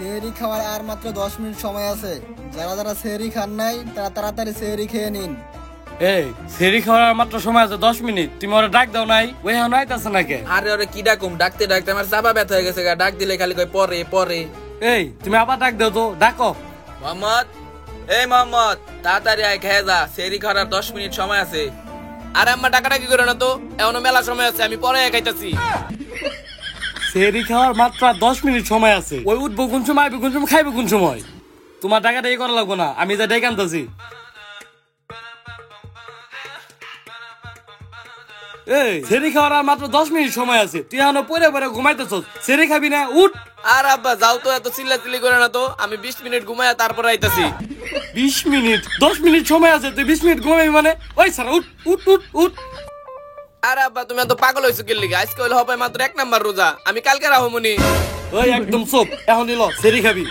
সেহরি খাওয়ার আর মাত্র 10 মিনিট সময় আছে। যারা যারা সেহরি খান নাই তারা তাড়াতাড়ি সেহরি খেয়ে নিন। এই সেহরি খাওয়ার আর মাত্র সময় আছে 10 মিনিট, তুমি ওরে ডাক দাও নাই? ওই এখন আইতাছে নাকি? আরে ওরে কি ডাকুম, ডাকতে ডাকতে আমার চাপা ব্যথা হয়ে গেছে, ডাক দিলে খালি কই পরে পরে। এই তুমি আবার ডাক দাও তো, ডাকো। মোহাম্মদ, এই মোহাম্মদ, তাড়াতাড়ি আয়, খেয়ে যা, সেহরি খাওয়ার আর 10 মিনিট সময় আছে। আরে আম্মা টাকাটা কি করে না তো, এখনো মেলা সময় আছে, আমি পরে খাইতাছি। সেহরি খাওয়ার মাত্র 10 মিনিট সময় আছে। ওই উঠবো কোন সময়, আইবো কোন সময়, খাইবো কোন সময়? তোমার টাকাটা এই করা লাগবো না, আমি যা ডেকে আনতেছি। এই সেহরি খাওয়ার আর মাত্র 10 মিনিট সময় আছে, তুই এখনো পরে পরে ঘুমাইতেছ, সেহরি খাবি না? উঠ। আর আব্বা যাও তো, এত চিল্লাচিল্লি করে না তো, আমি 20 মিনিট ঘুমায় তারপর আইতাছি। 20 মিনিট? 10 মিনিট সময় আছে, তুই 20 মিনিট ঘুমাবি মানে? ওই সারা উঠ উঠ উঠ উঠ। আরে আব্বা তুমি এত পাগল হইছো কি লিগা? আজকে হইলো হবে মাত্র 1 নাম্বার রোজা, আমি কালকে রাহমুনি। ওই একদম চুপ, এখন নিল সেহরি খাবি।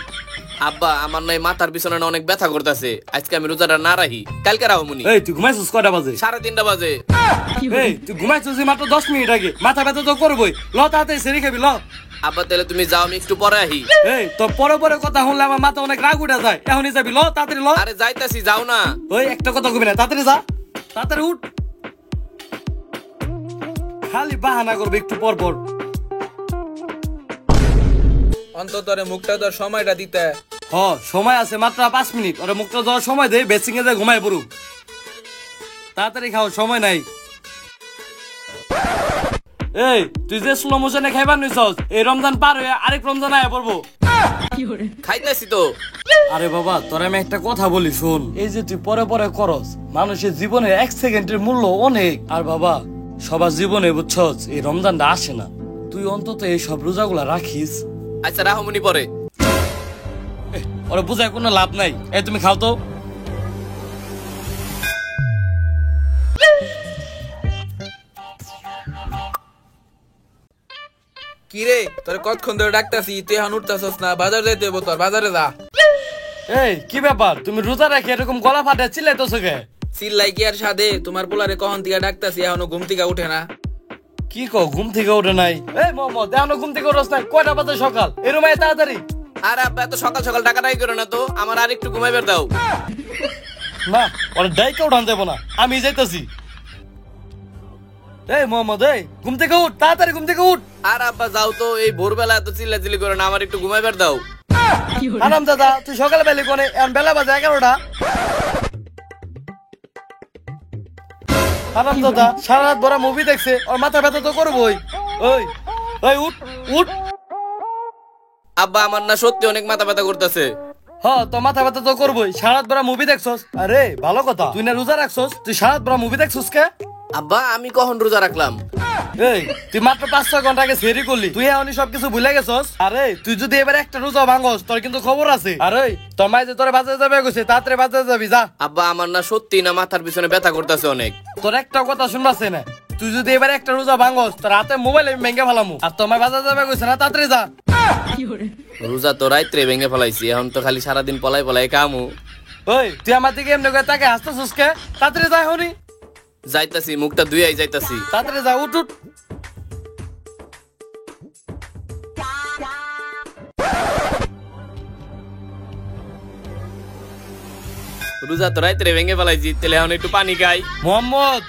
আব্বা আমার নাই মাথার পিছনে না অনেক ব্যথা করতেছে, আজকে আমি রোজাটা না রাখি, কালকে রাহমুনি। এই তুই ঘুমাইছিস কয়টা বাজে? 3:30 বাজে। এই তুই ঘুমাইছিস মাত্র 10 মিনিট আগে, মাথা ব্যথা তো করবই। ল তাড়াতাড়ি সেহরি খাবি, ল। আব্বা তাহলে তুমি যাও, আমি একটু পরে আহি। এই তো পরে পরে কথা শুনলে আমার মাথা অনেক রাগ উঠে যায়, এখনই যাবি, ল তাড়াতাড়ি ল। আরে যাইতাছি, যাও না। ওই একটা কথা কবি না, তাড়াতাড়ি যা, তাড়াতাড়ি উঠ। খালি বাহানা করবে একটু পর পর। অন্তত মুখটা তো সময়টা দিতে। হ সময় আছে মাত্র 5 মিনিট, ওরা মুখটা দেওয়ার সময় দে, বেসিং এ যায় ঘুমায় পড়ুক। তাড়াতাড়ি খাও, সময় নাই। এই তুই যে স্লো মোশনে খাইবার নিছস, এই রমজান পার হয়ে আরেক রমজান আয়া পড়বো। খাইতেছি তো। আরে বাবা তোর আমি একটা কথা বলি শোন, এই যে তুই পরে পরে করস, মানুষের জীবনে 1 সেকেন্ডের মূল্য অনেক। আর বাবা সবার জীবনে বুঝছস এই রমজানটা আসে না, তুই অন্তত এই সব রোজাগুলা রাখিস। আচ্ছা রাহমুনি পরে। ওরা বুঝায় কোনো লাভ নাই, এই তুমি খাও তো। কি রে তোর কতক্ষণ ধরে ডাকতাছি, তুই এখন উঠতাছস না? বাজার যাইতে হইব তোর, বাজারে যা। এই কি ব্যাপার, তুমি রোজা রেখে এরকম গলা ফাটে চিল্লাইতেছো কে? চিল্লাই কি আর সাদে, তোমার পোলারে কখন থেকে ডাকতাছি, এখনো ঘুম থেকে উঠে না। কি কও ঘুম থেকে ওঠে নাই? এই মোহাম্মদ এখনো ঘুম থেকে উঠছ নাই? কয়টা বাজে সকাল? এরম আয় তাড়াতাড়ি। আর আব্বা এত সকাল সকাল টাকাটাই করে না তো, আমার আর একটু ঘুমাইবার দাও। না ওরা ডাইকে উঠান দেবো না, আমি যাইতাছি। এই মোহাম্মদ এই ঘুম থেকে উঠ, তাড়াতাড়ি ঘুম থেকে উঠ। আর আব্বা যাও তো, এই ভোরবেলা এত চিল্লাচিল্লি করে না, আমার একটু ঘুমাইবার দাও। আরাম দাদা তুই সকালে বেলি কোনে, এখন বেলা বাজে 11টা। আরাম দাদা সারা রাত ভরা মুভি দেখছে, ওর মাথা ব্যথা তো করবোই। ওই ওই উঠ উঠ। আব্বা আমার না সত্যি অনেক মাথা ব্যথা করতেছে। হ্যাঁ তো মাথা ব্যথা তো করবোই, সারা রাত ভরা মুভি দেখছস। আরে ভালো কথা, তুই না রোজা রাখছস, তুই সারা রাত ভরা মুভি দেখছস কে? আব্বা আমি কখন রোজা রাখলাম? এই তুই মাত্র 5-6 ঘন্টা আগে সেহরি করলি, তুই এখনই সবকিছু ভুলে গেছস। আরে তুই যদি এবার একটা রোজা ভাঙস তোর কিন্তু খবর আছে। আরে তোর মাই যে তোরে বাজারে যাবে কইছে, তাড়াতাড়ি বাজারে যাবি যা। আব্বা আমার না সত্যি না মাথার পিছনে ব্যথা করতেছে অনেক। তোর একটা কথা শুনবাছে না, তুই যদি এবার একটা রোজা ভাঙস তোর হাতে মোবাইল আমি ভেঙে ফেলামু। আর তোর মাই বাজারে যাবে কইছে না, তাড়াতাড়ি যা। রোজা তো রাইত্রে ভেঙে ফেলাইছি, এখন তো খালি সারাদিন পলাই পলাই কামু। ওই তুই আমার দিকে এমনি করে তাকে হাসতেছিস কে? তাড়াতাড়ি যা এখনই। যাইতাছি, মুখটা ধুইয়াই যাইতাছি। তাড়াতাড়ি যা, উঠ উঠ। রোজা তো রাইত্রে ভেঙে ফেলাইছি, তাহলে এখন একটু পানি খাই। মোহাম্মদ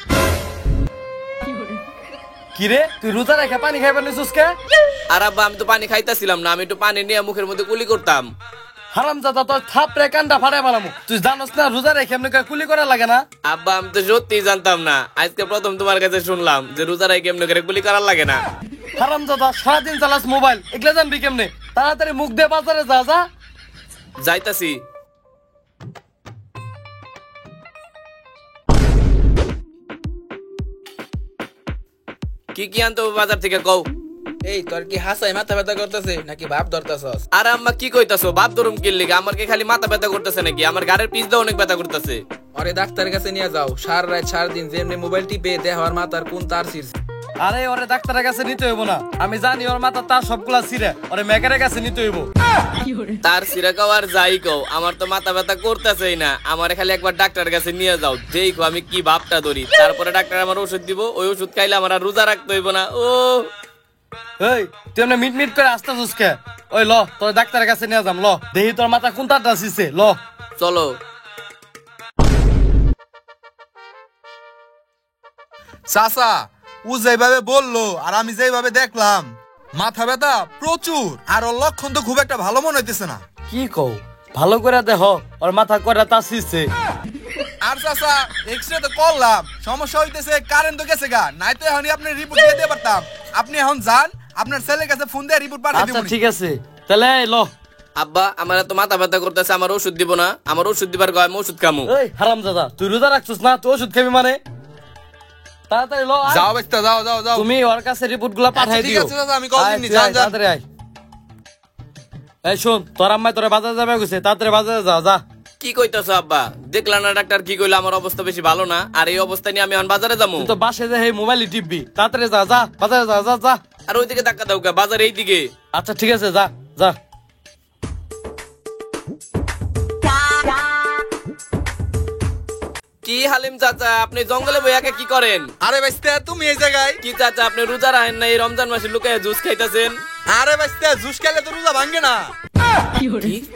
কি রে তুই রোজা রেখে পানি খাইবার নিছিস কে? আর আব্বা আমি তো পানি খাইতাছিলাম না, আমি একটু পানি নিয়ে মুখের মধ্যে কুলি করতাম। হারামজাদা তোর থাপড়ে কান্ডা ফাড়াই ফেলামু। তুই জানোস না রোজা রেখে এমনি করে কুলি করা লাগে না? আব্বা আমি তো সত্যিই জানতাম না, আজকে প্রথম তোমার কাছে শুনলাম যে রোজা রেখে এমনি করে কুলি করার লাগে না। হারামজাদা সারাদিন চালাস মোবাইল, এগুলা জানবি কেমনে? তাড়াতাড়ি মুখ দিয়ে বাজারে যা যা। যাইতাছি। কি কি আনতে হবে বাজার থেকে কও? এই তোর কি হাসাই মাথা ব্যথা করতেছে নাকি ভাব ধরতেছস? আর আম্মা কি কইতাছো, ভাব ধরুম কি লিগা? আমার কি খালি মাথা ব্যথা করতেছে নাকি? আমার গাড়ির পিছ দিয়ে অনেক ব্যথা করতেছে। আরে ডাক্তারের কাছে নিয়ে যাও, সারা রাত সারা দিন যেমনি মোবাইল টিপে দেহর মাথার কোন তার ছিড়ছে। আরে ওরে ডাক্তারের কাছে নিতে হইব না, আমি জানি ওর মাথা তার সবগুলা ছিঁড়ে, ওরে মেকারের কাছে নিতে হইব। তার ছিঁড়ে কাও আর যাই কও, আমার তো মাথা ব্যথা করতেছেই না। আমার খালি একবার ডাক্তারের কাছে নিয়ে যাও, দেখো আমি কি ভাবটা ধরি, তারপরে ডাক্তার আমার ওষুধ দিব, ওই ওষুধ খাইলে আমার আর রোজা রাখতে হইব না। ও এই তুই এমনি মিট মিট করে আসতেছিস কে? ওই ল তোর ডাক্তারের কাছে নিয়ে যাম ল দেখি তোর মাথা কোন তারটা ছিছে ল। চলো। চাচা ও যেভাবে বললো আর আমি যেভাবে দেখলাম মাথা ব্যথা প্রচুর, আর ওর লক্ষণ তো খুব একটা ভালো মনে হইতেছে না। কি কও ভালো করে দেখ ওর মাথা করে তা ছিছে। আর চাচা এক্সরে তো করলাম, সমস্যা হইতেছে কারেন্ট তো গেছে গা, নাই তো এখন আপনি রিপোর্ট দিয়ে দিতে পারতাম। আপনি এখন যান, আপনার ছেলের কাছে ফোন দিয়ে রিপোর্ট পাঠিয়ে আচ্ছা দিবেন। ঠিক আছে তাহলে এই ল। আব্বা আমার এত মাথা ব্যথা করতেছে, আমার ওষুধ দিব না? আমার ওষুধ দিবার কয়, আমি ওষুধ খামু। এই হারামজাদা তুই রোজা রাখছিস না, তুই ওষুধ খাবি মানে? তাড়াতাড়ি ল আয়। যাও বেস্তা যাও যাও যাও। তুমি ওর কাছে রিপোর্ট গুলা পাঠাই ঠিক দিও। আছে দাদা, আমি কল আয়, দিনি, তুই যান, আয়, যান। তাড়াতাড়ি আয়। এই শোন তোর আম্মাই তোরে বাজারে যাবে গেছে, তাড়াতাড়ি বাজারে যা যা। কি কইতাছো আব্বা? দেখলা না ডাক্তার কি কইলো, আমার অবস্থা বেশি ভালো না, আর এই অবস্থা নিয়ে আমি এখন বাজারে যাবো। তুই তো বাসে যে এই মোবাইলই টিপবি, তাড়াতাড়ি যা যা বাজারে যা যা যা। আর ওইদিকে ধাক্কা দাও কা, বাজার এই দিকে। আচ্ছা ঠিক আছে যা যা। কি হালিম চাচা, আপনি জঙ্গলে বইয়াকে কি করেন? আরে বেস্তা তুমি এই জায়গায়? কি চাচা আপনি রোজা রাখেন না, এই রমজান মাসে লুকায় জুস খাইতেছেন? আরে বেস্তা জুস খেলে তো রোজা ভাঙে না। কি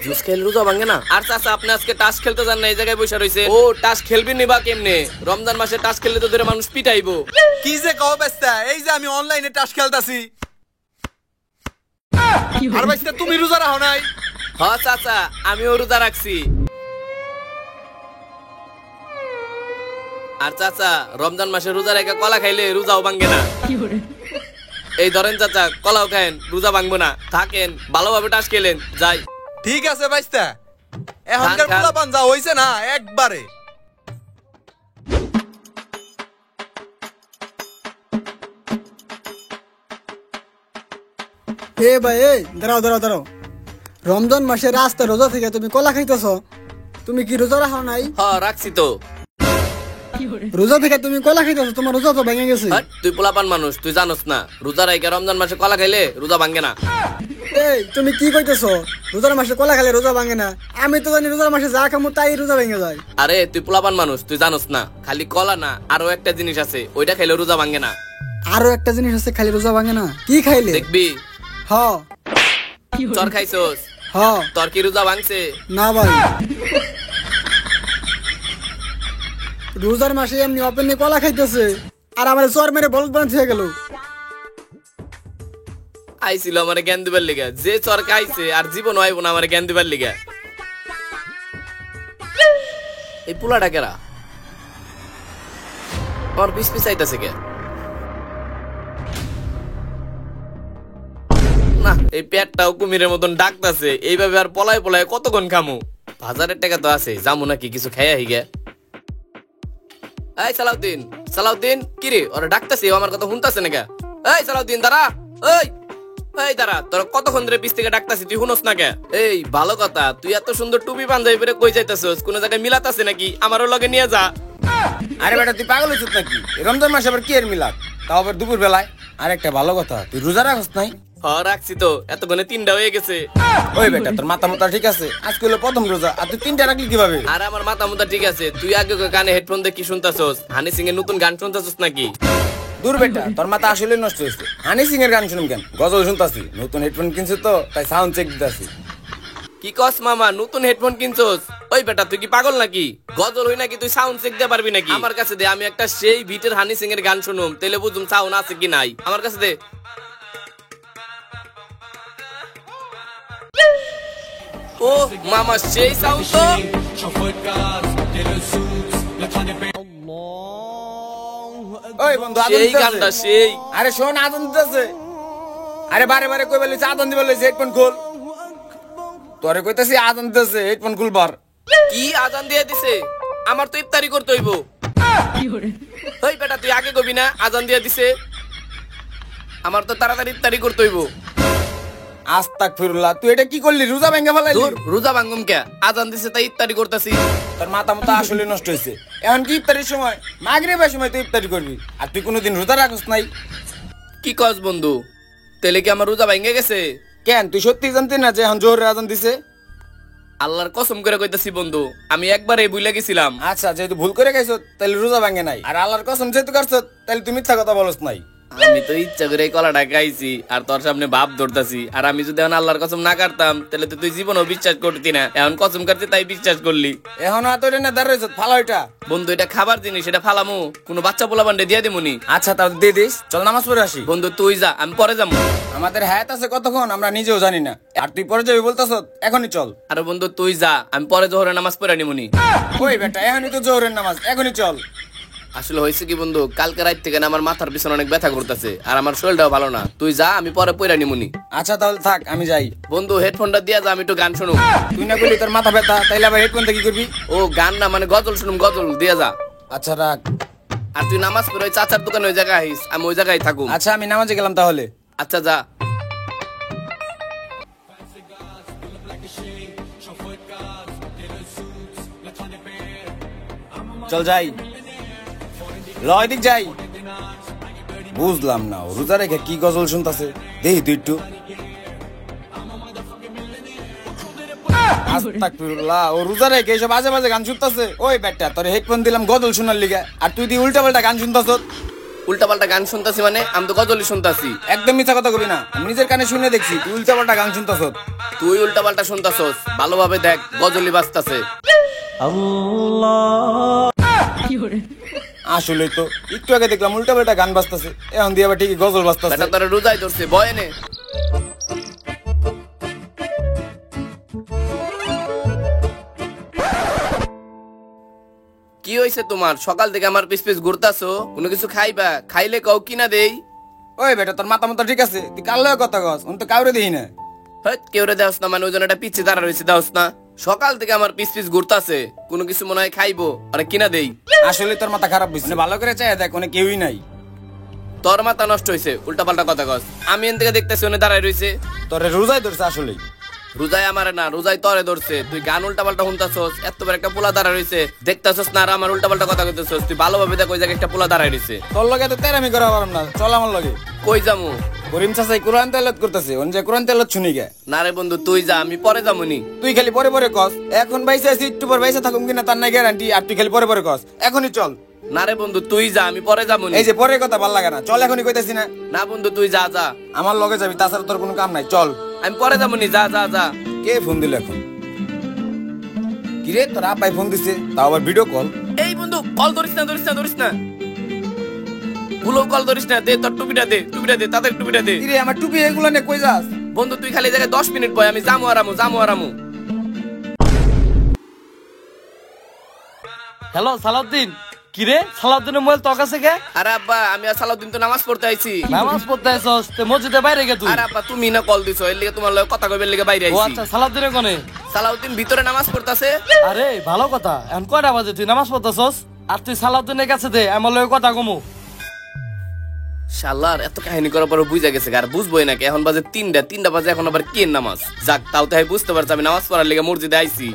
জুস খেলে রোজা ভাঙে না? আর চাচা আপনি আজকে টাস খেলতে যান না, এই জায়গায় বসে রইছে। ও টাস খেলবেন নি বা কেমনে? রমজান মাসে টাস খেললে তো ধরে মানুষ পিটাইবো। কি যে কও বেস্তা, এই যে আমি অনলাইনে টাস খেলতাছি। আর বেস্তা তুমি রোজা রাখো নাই? হ চাচা আমিও রোজা রাখছি। আর চাচা রমজান মাসে রোজা রেখে কলা খাইলে রোজাও ভাঙে না। এই ধরেন চাচা কলাও খায়েন, রোজা ভাঙবো না। থাকেন ভালোভাবে টাস খেলেন, যাই। ঠিক আছে বেস্তা, এখনকার খান, খান। পোলাপান যা হইছে না একবারে। এ ভাই এই দাঁড়াও দাঁড়াও দাঁড়াও, রমজান মাসে রাস্তা রোজা থেকে তুমি কলা খাইতেছ, তুমি কি রোজা রাখো নাই? হ রাখছি তো। রোজা থেকে তুমি কলা খাইতেছ, তোমার রোজা তো ভেঙে গেছে। হাট, তুই পোলাপান মানুষ, তুই জানোস না রোজা রাইকা রমজান মাসে কলা খাইলে রোজা ভাঙে না। এই তুমি কি কইতেছ? রোজার মাসে কলা খেলে রোজা ভাঙে না? আমি তো জানি রোজার মাসে যা খামু তাই রোজা ভেঙে যায়। আরে তুই পোলাপান মানুষ, তুই জানোস না খালি কলা না আরো একটা জিনিস আছে, ওইটা খাইলে রোজা ভাঙে না। আরো একটা জিনিস আছে খালি রোজা ভাঙে না, কি খাইলে? দেখবি। হ চর খাইছোস? হ। তোর কি রোজা ভাঙছে? না ভাই, রোজার মাসে এমনি ওপেনে কলা খাইতেছে আর আমার জ্বর মেরে বলদ বান হয়ে গেল। আইছিল আমার জ্ঞান দিবার লিগা, যে চর খাইছে আর জীবন আইব না আমার জ্ঞান দিবার লিগা। এই পোলাটা কেরা আমার পিস পিস আইতাছে কে? না এই পেটটাও কুমিরের মতন ডাকতাছে, এইভাবে আর পলায় পলায় কতক্ষণ খামু? বাজারের টাকা তো আছে, যামু নাকি কিছু খাইয়া হিগে। এই সালাউদ্দিন, সালাউদ্দিন কি রে, ওরা ডাকতাছে, ও আমার কথা শুনতাছে নাকি? এই সালাউদ্দিন দাঁড়া, এই এই দাঁড়া, তোর কতক্ষণ ধরে পিছ থেকে ডাকতাছি, তুই শুনোস না কে? এই ভালো কথা, তুই এত সুন্দর টুপি পাঞ্জাবি পরে কই যাইতাছস? কোন জায়গায় মিলাত আছে নাকি? আমারও লগে নিয়ে যা। আরে বেটা তুই পাগল হইছিস নাকি? রমজান মাসে আবার কি এর মিলাদ, তাও আবার দুপুর বেলায়? আর একটা ভালো কথা, তুই রোজা রাখস নাই? হ রাখছি তো, এতক্ষণে 3টা হয়ে গেছে। ওই বেটা তোর মাথা মাথা ঠিক আছে? আজকে হলো প্রথম রোজা, আর তুই 3টা রাখলি কিভাবে? আর আমার মাথা মুথা ঠিক আছে, তুই আগে কানে হেডফোন দিয়ে কি শুনতাছস? হানি সিং এর নতুন গান শুনতাছস নাকি? দূর বেটা, তোর মাথা আসলে নষ্ট হয়েছে। হানি সিং এর গান শুনুম কেন, গজল শুনতাছি। নতুন হেডফোন কিনছিস তো তাই সাউন্ড চেক দিতাছি। কি কস মামা, নতুন হেডফোন কিনছস? ওই বেটা তুই কি পাগল নাকি? গজল হই নাকি তুই সাউন্ড চেক দিতে পারবি নাকি? আমার কাছে দে, আমি একটা সেই বিটের হানি সিং এর গান শুনুম, তাহলে বুঝুম সাউন্ড আছে কি নাই। আমার কাছে দে। ও মামা সেই সাউন্ড তো। ওই বন্ধু আদন সেই দিতেছে। গানটা সেই। আরে শোন আদন দিতেছে। আরে বারে বারে কই বলিস আদন দিবে লইছে, হেডফোন খুল। তোরে কইতাছি আদন দিতেছে, হেডফোন খুলবার। কি আজান দিয়ে দিছে? আমার তো ইফতারি করতে হইব। ওই বেটা তুই আগে কবি না আজান দিয়ে দিছে? আমার তো তাড়াতাড়ি ইফতারি করতে হইব। আস্তাগফিরুল্লাহ, তুই এটা কি করলি? রোজা ভেঙে ফেলাইলি? দূর, রোজা ভাঙ্গম কে? আজান দিছে তাই ইফতারি করতেছি। তোর মাথা মতো আসলে নষ্ট হয়েছে। এখন কি ইফতারির সময়? মাগরিবের সময় তুই ইফতারি করবি, আর তুই কোনোদিন রোজা রাখস নাই। কি কস বন্ধু, তাহলে কি আমার রোজা ভাঙ্গে গেছে? কেন তুই সত্যি জানতি না যে এখন জোহরের আজান দিছে? আল্লাহর কসম করে কইতাছি বন্ধু, আমি একবারে ভুলে গেছিলাম। আচ্ছা যেহেতু ভুল করে গেছো তাহলে রোজা ভাঙে নাই, আর আল্লাহর কসম যেহেতু করছো তাহলে তুই মিথ্যা কথা বলস নাই। আমি তো ইচ্ছা করে এই কলাটা খাইছি আর তোর সামনে ভাব ধরতাছি, আর আমি যদি এখন আল্লাহর কসম না কাটতাম তাহলে তো তুই জীবনও বিশ্বাস করতি না। এখন কসম কাটতে তাই বিশ্বাস করলি। এখন এত না দাঁড়াইছ, ফালা ওইটা। বন্ধু এটা খাবার জিনিস, এটা ফালামু কোনো বাচ্চা পোলা বান্ডে দিয়ে দিমুনি। আচ্ছা তাও দিয়ে দিস, চল নামাজ পড়ে আসি। বন্ধু তুই যা, আমি পরে যাবো। আমাদের হায়াত আছে কতক্ষণ আমরা নিজেও জানি না, আর তুই পরে যাবি বলতেছ, এখনই চল। আরে বন্ধু তুই যা, আমি পরে জোহরের নামাজ পড়ে নিমুনি। ওই বেটা এখনই তো জোহরের নামাজ, এখনই চল। আসলে হয়েছে কি বন্ধু, কালকে রাত থেকে না আমার মাথার পিছনে অনেক ব্যথা করতেছে, আর আমার শরীরটাও ভালো না। তুই যা, আমি পরে পড়ে নিমুনি। আচ্ছা তাহলে থাক, আমি যাই। বন্ধু হেডফোনটা দিয়া যা, আমি একটু গান শুনুম। তুই না বলি তোর মাথা ব্যথা, তাইলে আবার হেডফোন কি করবি? ও গান না, মানে গজল শুনুম, গজল দিয়া যা। আচ্ছা রাখ। আর তুই নামাজ পড়ে ওই চাচার দোকানে ওই জায়গায় আইস, আমি ওই জায়গায় থাকুম। আচ্ছা আমি নামাজে গেলাম তাহলে। আচ্ছা যা। চল যাই, লয় দিক যাই। বুঝলাম না ও রোজা রেখে কি গজল শুনতাছে, দেখি তুই একটু। আস্তাগফিরুল্লাহ, ও রোজা রেখে এসব বাজে বাজে গান শুনতাছে। ওই বেটা তোর হেডফোন দিলাম গজল শোনার লিগা, আর তুই দি উল্টা পাল্টা গান শুনতাছ। উল্টা পাল্টা গান শুনতাছি মানে? আমি তো গজলই শুনতাছি। একদম মিথ্যা কথা কবি না, আমি নিজের কানে শুনে দেখছি তুই উল্টা পাল্টা গান শুনতাছ। তুই উল্টা পাল্টা শুনতাছস, ভালোভাবে দেখ, গজলই বাজতাছে। আসলে তো একটু আগে দেখলাম উল্টা পাল্টা গান বাজতাছে, এখন দিয়ে আবার ঠিকই গজল বাজতাছে। বেটা তোরা রোজাই ধরছে, বয় এনে। কি হইছে তোমার? সকাল থেকে আমার পিছ পিছ ঘুরতাছো, কোনো কিছু খাইবা? খাইলে কও কিনা দেই। ওই বেটা তোর মাথা মতো ঠিক আছে, তুই কাল কথা কস, উনি তো কাউরে দেখি না। হ্যাঁ কেউ রে দেওস না, মানে ওই জন্য একটা পিছিয়ে দাঁড়া রয়েছে, দেওস না। সকাল থেকে আমার পিছ পিছ ঘুরতাছে, কোনো কিছু মনে হয় খাইবো, আরে কিনা দেই। আসলে তোর মাথা খারাপ হয়েছে, ভালো করে চাই দেখ, অনেক কেউই নাই। তোর মাথা নষ্ট হয়েছে, উল্টা পাল্টা কথা কস। আমি এন থেকে দেখতেছি উনি দাঁড়ায় রয়েছে। তোরে রোজাই ধরছে আসলে। রোজাই আমারে না, রোজাই তরে ধরছে। তুই গান উল্টা পাল্টা শুনতাছস, এত বড় একটা পোলা দাঁড়ায় রয়েছে, দেখতাছস না? আর আমার উল্টা পাল্টা কথা কইতেছস। তুই ভালোভাবে দেখ, ওই জায়গায় একটা পোলা দাঁড়ায় রয়েছে। তোর লগে তো তেরামি করা পারম না, চল আমার লগে। কই যামু? করিম চাচাই কোরআন তেলাওয়াত করতেছে, ওন যে কোরআন তেলাওয়াত শুনি গে। না রে বন্ধু তুই যা, আমি পরে যামুনি। তুই খালি পরে পরে কস, এখন বাইসে আছি, একটু পর বাইসে থাকুম কিনা তার নাই গ্যারান্টি, আর তুই খালি পরে পরে কস। এখনই চল। না রে বন্ধু তুই যা, আমি পরে যামুনি। এই যে পরে কথা ভাল লাগে না, চল এখনই কইতাছি না। না বন্ধু তুই যা যা, আমার লগে যাবি, তাছাড়া তোর কোনো কাম নাই, চল। আমি পরে যামুনি, যা যা যা। কে ফোন দিল এখন? কিরে তোর আব্বাই ফোন দিছে, তাও আবার ভিডিও কল। এই বন্ধু কল ধরিস না, ধরিস না, ধরিস না, ভুলো কল ধরিস না। দে তোর টুপিটা দে, টুপিটা দে, তাদের টুপিটা দে। কিরে আমার টুপি এগুলো নে কই যাস? বন্ধু তুই খালি জায়গায় 10 মিনিট বয়, আমি জামু আরামু, জামু আরামু। হ্যালো সালাউদ্দিন। কিরে সালাউদ্দিনের মোবাইল তোর কাছে কে? আরে আব্বা আমি আর সালাউদ্দিন তো নামাজ পড়তে আইছি। নামাজ পড়তে আইছস? তে মসজিদে বাইরে গে তুই? আরে আব্বা তুমি না কল দিছো, এর লিগে তোমার লগে কথা কইবার লিগে বাইরে ও আইছি। আচ্ছা, সালাউদ্দিনের কোনে? সালাউদ্দিন ভিতরে নামাজ পড়তাছে। আরে ভালো কথা, এখন কয়টা বাজে তুই নামাজ পড়তেছস? আর তুই সালাউদ্দিনের কাছে দে, আমার লগে কথা কমু। শালার এত কাহিনী করার পর বুঝা গেছে, আর বুঝবোই নাকি? এখন বাজে 3টা বাজে, এখন আবার কি নামাজ? যাক তাও তাই বুঝতে পারছি আমি নামাজ পড়ার লিগে মসজিদে আইছি।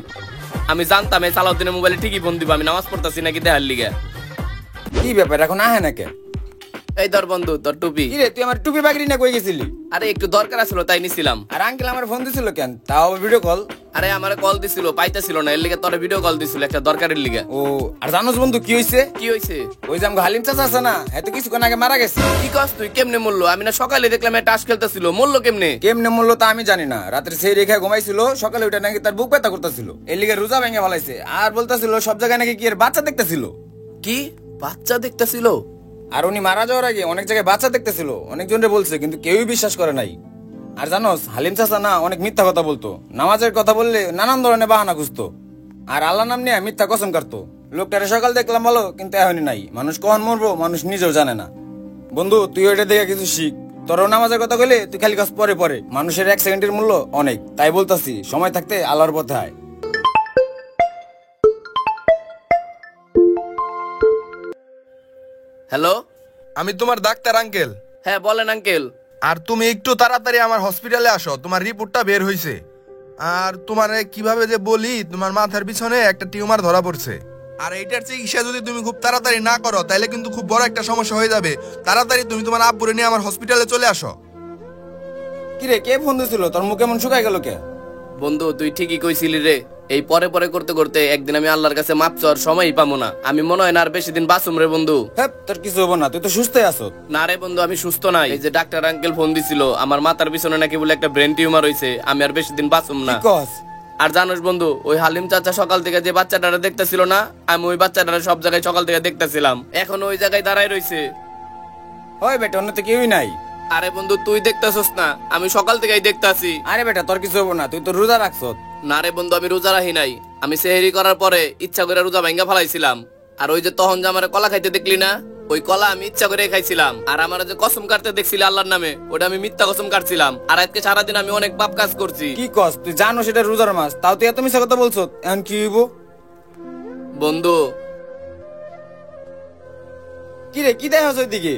আমি জানতাম এই সালাউদ্দিনের মোবাইলে ঠিকই ফোন দিব, আমি নামাজ পড়তাছি নাকি দেখার লিগে। কি ব্যাপার এখন আহে না কে? এই ধর বন্ধু তোর টুপি। কিরে তুই আমার টুপি বাগরি না কই গেছিলি? আরে একটু দরকার আছিল তাই নিছিলাম। আর আঙ্কেল আমার ফোন দিছিল কেন, তাও ভিডিও কল? আরে আমারে কল দিছিল, পাইতেছিল না, এর লিগে তোরে ভিডিও কল দিছিল একটা দরকারের লিগে। ও আর জানোস বন্ধু কি হইছে? কি হইছে? ওই যে আমগো হালিম চাচা আছে না, এত কিছুক্ষণ আগে মারা গেছে। কি কস তুই? কেমনে মরলো? আমি না সকালে দেখলাম একটা টাস খেলতেছিল, মরলো কেমনে? কেমনে মূল্য তা আমি জানি না, রাত্রে সেই রেখা ঘুমাইছিল, সকালে উঠে নাকি তার বুক ব্যথা করতেছিল, এর লিগে রোজা ভেঙে ফেলাইছে। আর বলতেছিল সব জায়গায় নাকি কি এর বাচ্চা দেখতেছিল। কি বাচ্চা দেখতেছিল? আর উনি মারা যাওয়ার আগে অনেক জায়গায় বাচ্চা দেখতেছিল, অনেকজনে বলছে কিন্তু কেউই বিশ্বাস করে নাই। আর জানোস হালিম চাচা না অনেক মিথ্যা কথা বলতো, নামাজের কথা বললে নানান ধরনের বাহানা খুঁজতো, আর আল্লাহ নাম নিয়ে মিথ্যা কসম কাটতো। লোকটারে সকাল দেখলাম ভালো, কিন্তু এখনই নাই। মানুষ কখন মরবো মানুষ নিজেও জানে না। বন্ধু তুই ওইটা দেখে কিছু শিখ, তোরও নামাজের কথা কইলে তুই খালি কাজ পরে পরে। মানুষের 1 সেকেন্ডের মূল্য অনেক, তাই বলতাছি সময় থাকতে আল্লাহর পথে আয়। হ্যালো, আমি তোমার ডাক্তার আঙ্কেল। হ্যাঁ বলেন আঙ্কেল। আর তুমি একটু তাড়াতাড়ি আমার হসপিটালে আসো, তোমার রিপোর্টটা বের হইছে। আর তোমার কিভাবে যে বলি, তোমার মাথার পিছনে একটা টিউমার ধরা পড়ছে। আর এইটার চিকিৎসা যদি তুমি খুব তাড়াতাড়ি না করো তাহলে কিন্তু খুব বড় একটা সমস্যা হয়ে যাবে। তাড়াতাড়ি তুমি তোমার আব্বুরে নিয়ে আমার হসপিটালে চলে আসো। কিরে কে ফোন দিছিল? তোর মুখ এমন শুকাই গেল কে? বন্ধু তুই ঠিকই কইছিলি রে, এই পরে পরে করতে করতে একদিন আমি আল্লাহর কাছে মাপ চাওয়ার সময়ই পাবো না। আমি মনে হয় না আর বেশি দিন বাঁচুম রে বন্ধু। হ্যাঁ, তোর কিছু হবো না, তুই তো সুস্থই আছো। না রে বন্ধু, আমি সুস্থ নাই। এই যে ডাক্তার আঙ্কেল ফোন দিছিল, আমার মাথার পিছনে নাকি বলে একটা ব্রেন টিউমার হইছে, আমি আর বেশি দিন বাঁচুম না। কস আর জানোস বন্ধু, ওই হালিম চাচা সকাল থেকে যে বাচ্চাটারা দেখতেছিল না, আমি ওই বাচ্চাটারা সব জায়গায় সকাল থেকে দেখতেছিলাম, এখন ওই জায়গায় দাঁড়ায় রইছে। হয় বেটা, অন্য তো কেউই নাই। আরে বন্ধু, তুই দেখতেছস না? আমি সকাল থেকেই দেখতাছি। আরে বেটা, তোর কিছু হবো না, তুই তো রোজা রাখছ। না রে বন্ধু, আমি রোজা রাখি নাই। আমি সেহরি করার পরে ইচ্ছা করে রোজা ভাঙ্গা ফেলাইছিলাম। আর ওই যে তখন যে আমার কলা খাইতে দেখলি না, ওই কলা আমি ইচ্ছা করে খাইছিলাম। আর আমার যে কসম কাটতে দেখছিলি আল্লাহর নামে, ওটা আমি মিথ্যা কসম কাটছিলাম। আর আজকে সারাদিন আমি অনেক পাপ কাজ করছি। কি কস? তুই জানো সেটা রোজার মাস, তাও তুই এত মিশা কথা বলছো, এখন কি হইব? বন্ধু কি রে, কি দেখছ ওইদিকে?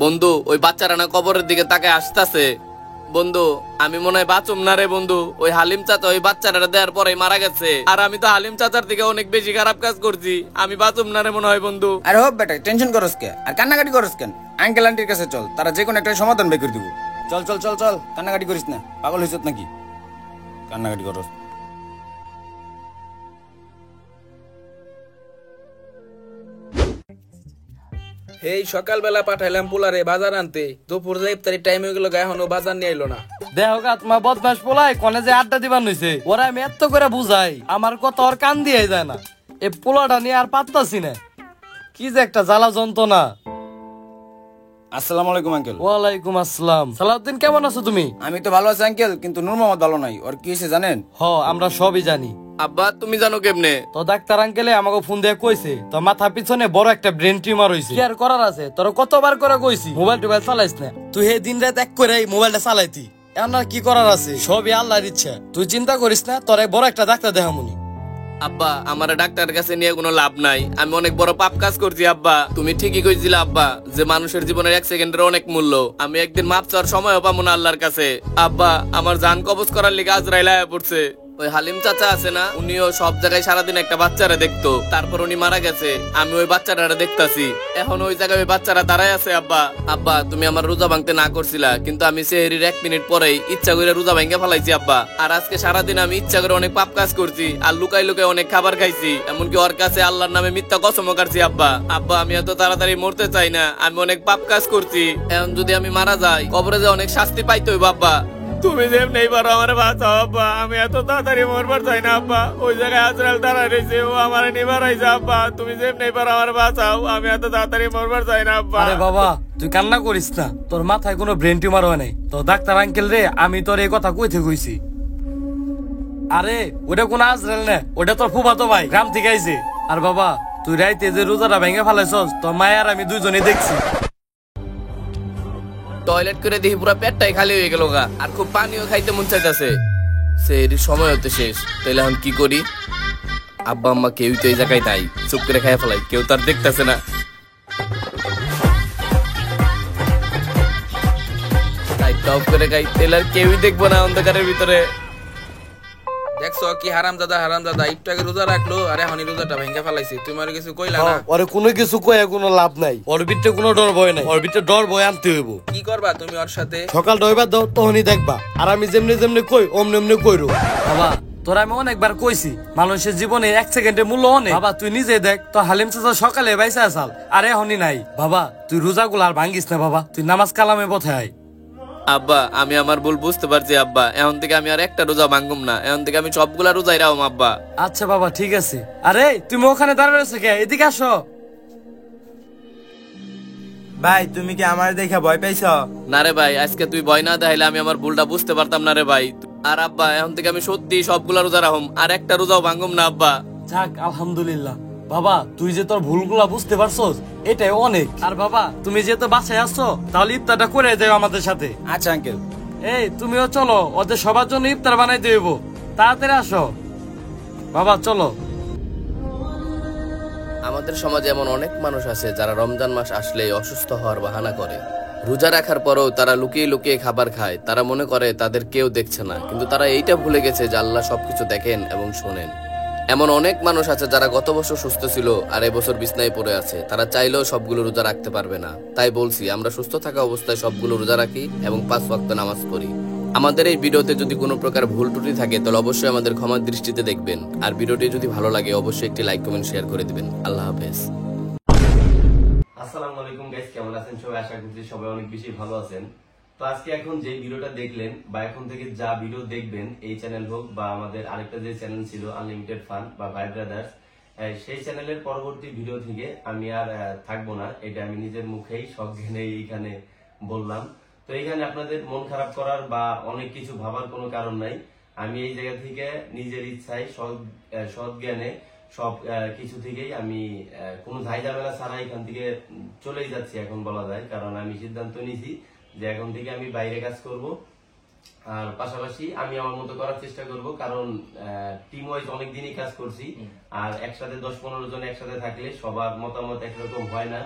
বন্ধু, ওই বাচ্চারা না কবরের দিকে তাকায় আসতেছে। বন্ধু, আমি মনে হয় বাঁচুম না রে বন্ধু। ওই হালিম চাচা ওই বাচ্চারা দেওয়ার পরে মারা গেছে, আর আমি তো হালিম চাচার দিকে অনেক বেশি খারাপ কাজ করছি। আমি বাঁচুম না রে মনে হয় বন্ধু। আরে হোক বেটা, টেনশন করস কে আর কান্নাকাটি করস কেন? আঙ্কেল আন্টির কাছে চল, তারা যে কোনো একটা সমাধান বের করে দিব। চল চল চল চল, কান্নাকাটি করিস না, পাগল হইছত নাকি কান্নাকাটি করস? এই সকালবেলা পাঠাইলাম পোলারে বাজার আনতে, দুপুর ইফতারির টাইম হয়ে গেল, এখনো বাজার নিয়ে এলো না। দেহ তোমার বদমাস পোলাই কনে যে আড্ডা দিবার নইছে, ওরা আমি এত করে বুঝাই, আমার কথা ওর কান দিয়ে যায় না। এই পোলাটা নিয়ে আর পাত্তাছি না, কি যে একটা জ্বালা যন্ত্রণা। আসসালামু আলাইকুম আঙ্কেল। ওয়ালাইকুম আসসালাম। সালাউদ্দিন, কেমন আছো তুমি? আমি তো ভালো আছি আঙ্কেল, কিন্তু নূর মোহাম্মদ ভালো নাই। ওর কি হয়েছে জানেন? হ, আমরা সবই জানি। আব্বা, তুমি জানো কেমনে? তো ডাক্তার আঙ্কেলে আমাকে ফোন দিয়ে কইছে তোর মাথা পিছনে বড় একটা ব্রেন টিউমার হইছে। কি আর করার আছে, তোর কতবার করে কইছি মোবাইল টোবাইল চালাইস না। তুই হে দিন রাত এক করে মোবাইলটা চালাইতি, এখন আর কি করার আছে, সবই আল্লাহর ইচ্ছা। তুই চিন্তা করিস না, তোর বড় একটা ডাক্তার দেখামুনি। আব্বা, আমার ডাক্তারের কাছে নিয়ে কোনো লাভ নাই। আমি অনেক বড় পাপ কাজ করছি আব্বা। তুমি ঠিকই কইছিলে আব্বা, যে মানুষের জীবনের এক সেকেন্ডের অনেক মূল্য। আমি একদিন মাপ চাওয়ার সময়ও পাবো না আল্লাহর কাছে। আব্বা, আমার জান কবজ করার লিগে আজরাইল আয়া পড়ছে। ওই হালিম চাচা আছে না, উনিও সব জায়গায় সারাদিন একটা বাচ্চারা দেখতো, তারপর উনি মারা গেছে। আমি ওই বাচ্চাটা দেখতাছি, এখন ওই জায়গায় ওই বাচ্চারা দাঁড়ায় আছে। আব্বা আব্বা, তুমি আমার রোজা ভাঙতে না করছিলা, কিন্তু আমি সেহরির 1 মিনিট পরেই ইচ্ছা করে রোজা ভাঙে ফেলাইছি আব্বা। আর আজকে সারাদিন আমি ইচ্ছা করে অনেক পাপ কাজ করছি, আর লুকাই লুকাই অনেক খাবার খাইছি, এমনকি ওর কাছে আল্লাহর নামে মিথ্যা কসম কাটছি আব্বা। আব্বা, আমি এত তাড়াতাড়ি মরতে চাই না, আমি অনেক পাপ কাজ করছি। এখন যদি আমি মারা যাই, কবরে যে অনেক শাস্তি পাইতে হইব আব্বা। তুমি যেমনি পারো আমার বাঁচাও আব্বা, আমি এত তাড়াতাড়ি মরবার চাই না আব্বা। ওই জায়গায় আজরাইল দাঁড়ায় রয়েছে, ও আমার নিবার আইছে আব্বা। তুমি যেমনি পারো আমার বাঁচাও, আমি এত তাড়াতাড়ি মরবার চাই না আব্বা। আরে বাবা, তুই কান্না করিস না, তোর মাথায় কোনো ব্রেন টিউমার হয় নাই। তো ডাক্তার আঙ্কেল রে, আমি তোর এই কথা কইতে কইছি। আরে ওটা কোন আজরাইল না, ওটা তোর ফুফাতো ভাই, গ্রাম থেকে আইছে। আর বাবা, তুই রাইতে যে রোজাটা ভেঙে ফেলাইছস, তোর মায়ের আমি দুইজনে দেখছি। টয়লেট করে দেখি পুরো পেটটাই খালি হয়ে গেল গা, আর খুব পানিও খাইতে মন চাইতেছে। সেই সময় হতে শেষ, তাইলে এখন কি করি? আব্বা আম্মা কেউ তো এই জায়গায় নাই, চুপ করে খাই ফেলাই, কেউ তার দেখতেছে না। লাইটটা অফ করে খাই, তাইলে আর কেউই দেখবো না অন্ধকারের ভিতরে। দেখছো কি হারাম দাদা একটু আগে রোজা রাখলো, আর এখন রোজাটা ভেঙে ফেলাইছে। তুমি আর কিছু কইলা না? ওরে কোনো কিছু কয়ে কোনো লাভ নাই, ওর ভিতরে কোনো ডর ভয় নাই, ওর ভিতরে ডর ভয় আনতে হইব। কি করবা তুমি ওর সাথে? সকাল ডইবার দাও, তখনই দেখবা। আর আমি যেমনি যেমনি কই অমনি অমনি কইরো। বাবা, তোরা আমি অনেকবার কইছি, মানুষের জীবনে 1 সেকেন্ডের মূল্য অনেক। বাবা, তুই নিজে দেখ, তো হালিম চাচা সকালে বাইসা আসাল, আর এখনই নাই। বাবা, তুই রোজাগুলো আর ভাঙ্গিস না বাবা, তুই নামাজ কালামে পথে আয়। আব্বা, আমি আমার ভুল বুঝতে পারছি আব্বা। এখন থেকে আমি আর একটা রোজা ভাঙ্গুম না, এখন থেকে আমি সবগুলা রোজাই রাখুম আব্বা। আচ্ছা বাবা, ঠিক আছে। আরে তুমি ওখানে দাঁড়িয়ে রয়েছে কে? এদিকে আসো। ভাই, তুমি কি আমার দেখে ভয় পাইছ? না রে ভাই, আজকে তুই ভয় না দেখাইলে আমি আমার ভুলটা বুঝতে পারতাম না রে ভাই। আর আব্বা, এখন থেকে আমি সত্যি সবগুলা রোজা রাখুম, আর একটা রোজাও ভাঙ্গুম না আব্বা। যাক, আলহামদুলিল্লাহ। বাবা, তুই যে তোর ভুলগুলা বুঝতে পারছস, এটাই অনেক। আর বাবা, তুমি যেহেতু বাসায় আসছো, তাহলে ইফতারটা করে যাও আমাদের সাথে। আচ্ছা আঙ্কেল। এই তুমিও চলো, ওদের সবার জন্য ইফতার বানাইতে হইব, তাড়াতাড়ি আসো। বাবা চলো। আমাদের সমাজে এমন অনেক মানুষ আছে যারা রমজান মাস আসলেই অসুস্থ হওয়ার বাহানা করে। রোজা রাখার পরেও তারা লুকিয়ে লুকিয়ে খাবার খায়। তারা মনে করে তাদের কেউ দেখছে না, কিন্তু তারা এইটা ভুলে গেছে যে আল্লাহ সবকিছু দেখেন এবং শোনেন। এমন অনেক মানুষ আছে যারা গত বছর সুস্থ ছিল আর এবছর বিছনায় পড়ে আছে। তারা চাইলেও সবগুলো রোজা রাখতে পারবে না। তাই বলছি, আমরা সুস্থ থাকা অবস্থায় সবগুলো রোজা রাখি এবং 5 ওয়াক্ত নামাজ পড়ি। আমাদের এই ভিডিওতে যদি কোনো প্রকার ভুল ত্রুটি থাকে তাহলে অবশ্যই আমাদের ক্ষমার দৃষ্টিতে দেখবেন। আর ভিডিওটি যদি ভালো লাগে অবশ্যই একটি লাইক কমেন্ট শেয়ার করে দিবেন। আল্লাহ হাফেজ। আসসালামু আলাইকুম গাইস, কেমন আছেন সবাই? আশা করছি সবাই অনেক বেশি ভালো আছেন। তো আজকে এখন যে ভিডিওটা দেখলেন বা এখন থেকে যা ভিডিও দেখবেন, এই চ্যানেল হোক বা আমাদের আরেকটা যে চ্যানেল ছিল আনলিমিটেড ফান বা ভাই ব্রাদার্স, সেই চ্যানেলের পরবর্তী ভিডিও থেকে আমি আর থাকবো না। এটা আমি নিজের মুখেই সজ্ঞানে এইখানে বললাম। তো এইখানে আপনাদের মন খারাপ করার বা অনেক কিছু ভাবার কোনো কারণ নাই। আমি এই জায়গা থেকে নিজের ইচ্ছায় সৎ জ্ঞানে সব কিছু থেকেই আমি কোনো ঝাই ঝামেলা ছাড়া এখান থেকে চলেই যাচ্ছি এখন বলা যায়। কারণ আমি সিদ্ধান্ত নিয়েছি যে এখন থেকে আমি বাইরে কাজ করব, আর পাশাপাশি আমি আমার মতো করার চেষ্টা করব। কারণ টিম ওয়াইজ অনেকদিনই কাজ করছি, আর একসাথে 10-15 জন একসাথে থাকলে সবার মতামত একরকম হয় না,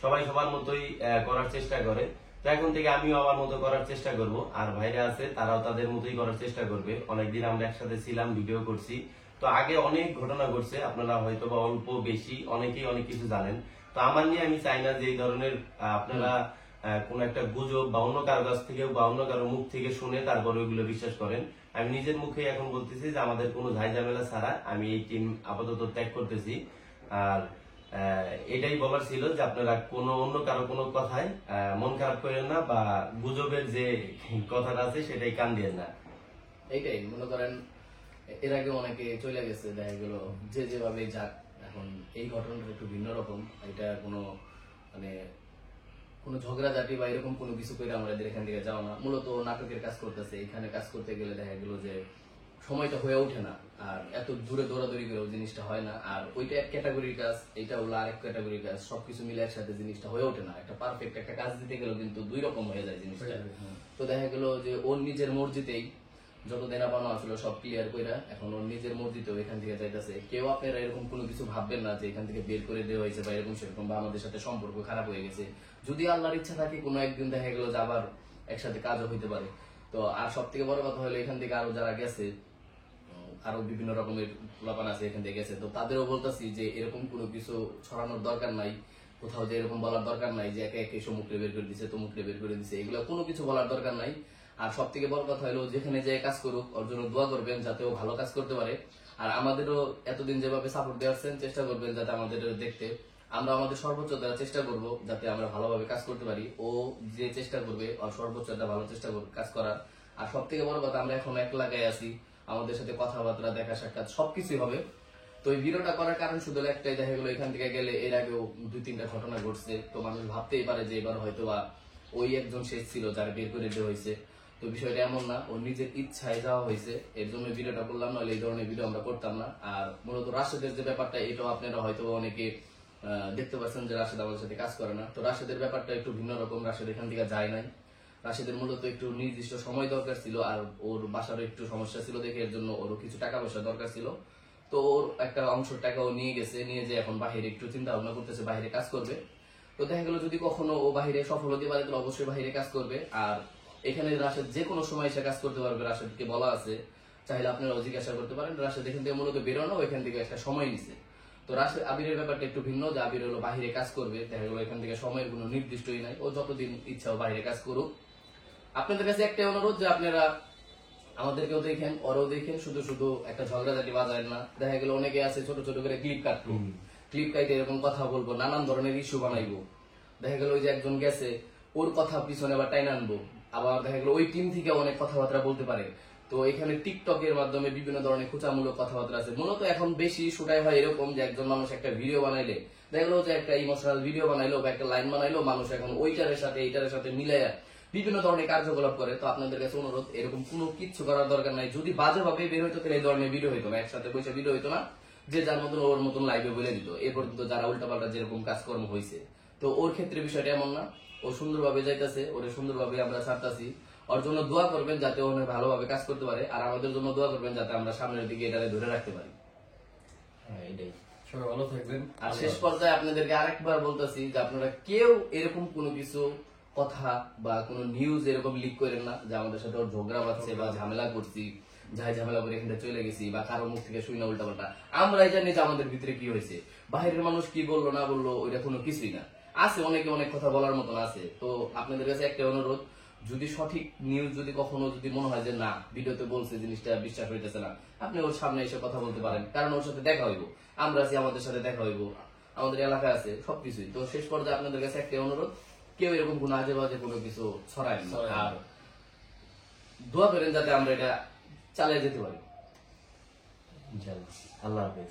সবাই সবার মতোই করার চেষ্টা করে। তো এখন থেকে আমিও আমার মতো করার চেষ্টা করব, আর ভাইরা আছে তারাও তাদের মতোই করার চেষ্টা করবে। অনেকদিন আমরা একসাথে ছিলাম, ভিডিও করছি। তো আগে অনেক ঘটনা ঘটছে, আপনারা হয়তো বা অল্প বেশি অনেকেই অনেক কিছু জানেন। তো আমার নিয়ে আমি চাই না যে এই ধরনের আপনারা কোন একটা গুজব বা অন্য কারো কাছ থেকে বা অন্য কারো মুখ থেকে শুনে তারপরে ওইগুলো বিশ্বাস করেন। আমি নিজের মুখে এখন বলতেছি যে আমাদের কোনো ঝাই ঝামেলা ছাড়া আমি এই টিম আপাতত ত্যাগ করতেছি। আর এটাই বলার ছিল যে আপনারা কোনো অন্য কারো কোনো কথায় মন খারাপ করেন না, বা গুজবের যে কথাটা আছে সেটাই কান দিয়েন না। এইটাই মনে করেন, এর আগে অনেকে চলে গেছে, দেখা গেল যে যেভাবে যাক। এখন এই ঘটনাটা একটু ভিন্ন রকম। এটা কোনো মানে কোনো ঝগড়াঝাটি বা এরকম কোনো কিছু করে আমাদের এখান থেকে যাও না। মূলত নাটকের কাজ করতেছে, এখানে কাজ করতে গেলে দেখা গেল যে সময়টা হয়ে ওঠে না, আর এত দূরে দৌড়াদৌড়ি করে জিনিসটা হয় না। আর ওইটা এক ক্যাটাগরির কাজ, এটা হলো আরেক ক্যাটাগরির কাজ, সবকিছু মিলে একসাথে জিনিসটা হয়ে ওঠে না। একটা পারফেক্ট একটা কাজ দিতে গেলেও কিন্তু দুই রকম হয়ে যায় জিনিসটা। তো দেখা গেল যে ওর নিজের মর্জিতেই যত দেনা পাওনা আসলে সব ক্লিয়ার কইরা এখন ওর নিজের মর্জিতেও এখান থেকে যাইতেছে। কেউ আপনারা এরকম কোনো কিছু ভাববেন না যে এখান থেকে বের করে দেওয়া হয়েছে বা এরকম সেরকম, বা আমাদের সাথে সম্পর্ক খারাপ হয়ে গেছে। যদি আল্লাহর ইচ্ছা থাকে কোনো একদিন দেখা গেল যে আবার একসাথে কাজও হইতে পারে। তো আর সব থেকে বড় কথা হলো এখান থেকে আরো যারা গেছে, আরো বিভিন্ন রকমের পোলাপান আছে এখান থেকে গেছে, তো তাদেরও বলতেছি যে এরকম কোনো কিছু ছড়ানোর দরকার নাই, কোথাও যে এরকম বলার দরকার নাই যে একে একে সমুখে বের করে দিছে তমুকরে বের করে দিছে, এগুলো কোনো কিছু বলার দরকার নাই। আর সব থেকে বড় কথা হলো যেখানে যে কাজ করুক ওর জন্য দোয়া করবেন যাতে ও ভালো কাজ করতে পারে। আর আমাদেরও এতদিন যেভাবে সাপোর্ট দেওয়াচ্ছেন চেষ্টা করবেন যাতে আমাদের দেখতে আমরা আমাদের সর্বোচ্চ দ্বারা চেষ্টা করব যাতে আমরা ভালোভাবে কাজ করতে পারি। ও যে চেষ্টা করবে ওর সর্বোচ্চ ভালো চেষ্টা করবে কাজ করার। আর সব থেকে বড় কথা আমরা এখন এক লাগাই আছি, আমাদের সাথে কথাবার্তা দেখা সাক্ষাৎ সবকিছুই হবে। তো এই ভিডিওটা করার কারণ শুধু একটাই, দেখা গেলো এখান থেকে গেলে এর আগেও 2-3টা ঘটনা ঘটছে। তো মানুষ ভাবতেই পারে যে এবার হয়তো বা ওই একজন শেষ ছিল যারা বের করে দেওয়া হয়েছে। তো বিষয়টা এমন না, ও নিজের ইচ্ছায় যাওয়া হয়েছে, এর জন্য ভিডিওটা করলাম, নাহলে এই ধরনের ভিডিও আমরা করতাম না। আর মূলত রাশেদের যে ব্যাপারটা, এটাও আপনারা হয়তো অনেকে দেখতে পাচ্ছেন যে রাশেদ আমাদের সাথে কাজ করে না। তো রাশেদের ব্যাপারটা একটু ভিন্ন রকম, রাশেদ এখান থেকে যায় নাই। রাশেদের মূলত একটু নির্দিষ্ট সময় দরকার ছিল, আর ওর বাসারও একটু সমস্যা ছিল দেখে এর জন্য ওরও কিছু টাকা পয়সা দরকার ছিল। তো ওর একটা অংশের টাকা ও নিয়ে গেছে, নিয়ে যে এখন বাহিরে একটু চিন্তা ভাবনা করতেছে বাইরে কাজ করবে। তো দেখা গেল যদি কখনো ও বাহিরে সফল হতে পারে তাহলে অবশ্যই বাহিরে কাজ করবে। আর এখানে রাশেদ যে কোনো সময় সে কাজ করতে পারবে, রাশেদকে বলা আছে, চাইলে আপনারা জিজ্ঞাসা করতে পারেন। রাশেদ এখান থেকে মূলত বেরোনো, এখান থেকে একটা সময় নিছে। তো রাশেদ আবিরের ব্যাপারটা একটু ভিন্ন, যে আবির হলো বাহিরে কাজ করবে, দেখা গেলো এখান থেকে সময়ের কোনো নির্দিষ্টই নাই, ও যতদিন ইচ্ছা ও বাহিরে কাজ করুক। আপনাদের কাছে একটাই অনুরোধ যে আপনারা আমাদেরকেও দেখেন ওরাও দেখেন, শুধু শুধু একটা ঝগড়াঝাটি বাজায় না। দেখা গেল অনেকে আছে ছোট ছোট করে ক্লিপ কাটবো, ক্লিপ কাটে এরকম কথা বলবো, নানান ধরনের ইস্যু বানাইবো। দেখা গেল ওই যে একজন গেছে ওর কথা পিছনে আবার টাইন আনবো, আবার দেখা গেল ওই টিম থেকে অনেক কথাবার্তা বলতে পারে। তো এখানে টিকটকের মাধ্যমে বিভিন্ন ধরনের খোঁচামূলক কথাবার্তা আছে। মূলত এখন বেশি শুটাই হয় এরকম যে একজন মানুষ একটা ভিডিও বানাইলে, দেখা গেল যে একটা ইমোশনাল ভিডিও বানাইলো বা একটা লাইন বানাইলো, মানুষ এখন ওইটারের সাথে এইটারের সাথে মিলাইয়া বিভিন্ন ধরনের কার্যকলাপ করে। তো আপনাদের কাছে অনুরোধ, এরকম কোনো কিচ্ছু করার দরকার নাই। যদি বাজেভাবে বের হইতো তাহলে এই ধরনের ভিডিও হইতো না, একসাথে বসে ভিডিও হইতো না, যে যার মতন ওর মতন লাইভে বলে দিত। এরপর কিন্তু যারা উল্টাপাল্টা যেরকম কাজকর্ম হয়েছে, তো ওর ক্ষেত্রে বিষয়টা এমন না, ও সুন্দরভাবে যাইতেছে, ওরে সুন্দরভাবে আমরা ছাড়তাছি। ওর জন্য দোয়া করবেন যাতে ও ভালোভাবে কাজ করতে পারে, আর আমাদের জন্য দোয়া করবেন যাতে আমরা সামনের দিকে এটাকে ধরে রাখতে পারি। হ্যাঁ, এটাই। সবাই ভালো থাকবেন। আর শেষ পর্যায়ে আপনাদেরকে আরেকবার বলতেছি যে আপনারা কেউ এরকম কোনো কিছু কথা বা কোনো নিউজ এরকম লিক করেন না যে আমাদের সাথে ওর ঝগড়া বাঁধছে বা ঝামেলা করছি, যাই ঝামেলা করে এখানে চলে গেছি, বা কারো মুখ থেকে শুই না উল্টাপাল্টা। আমরাই জানি যে আমাদের ভিতরে কি হয়েছে, বাইরের মানুষ কি বললো না বললো ওইটা কোনো কিছুই না। আছে অনেকে অনেক কথা বলার মতন আছে। তো আপনাদের কাছে একটা অনুরোধ, যদি সঠিক নিউজ যদি কখনো যদি মনে হয় যে না ভিডিওতে বলছে জিনিসটা বিশ্বাস হইতেছে না, আপনি ওর সামনে এসে কথা বলতে পারেন, কারণ ওর সাথে দেখা হইব, আমরা আছি, আমাদের সাথে দেখা হইব, আমাদের এলাকায় আছে সবকিছুই। তো শেষ পর্যায়ে আপনাদের কাছে একটা অনুরোধ, কেউ এরকম কোনো আজে বাজে কোনো কিছু ছড়ায় না, আর দোয়া করেন যাতে আমরা এটা চালিয়ে যেতে পারি। ইনশাআল্লাহ। আল্লাহ হাফেজ।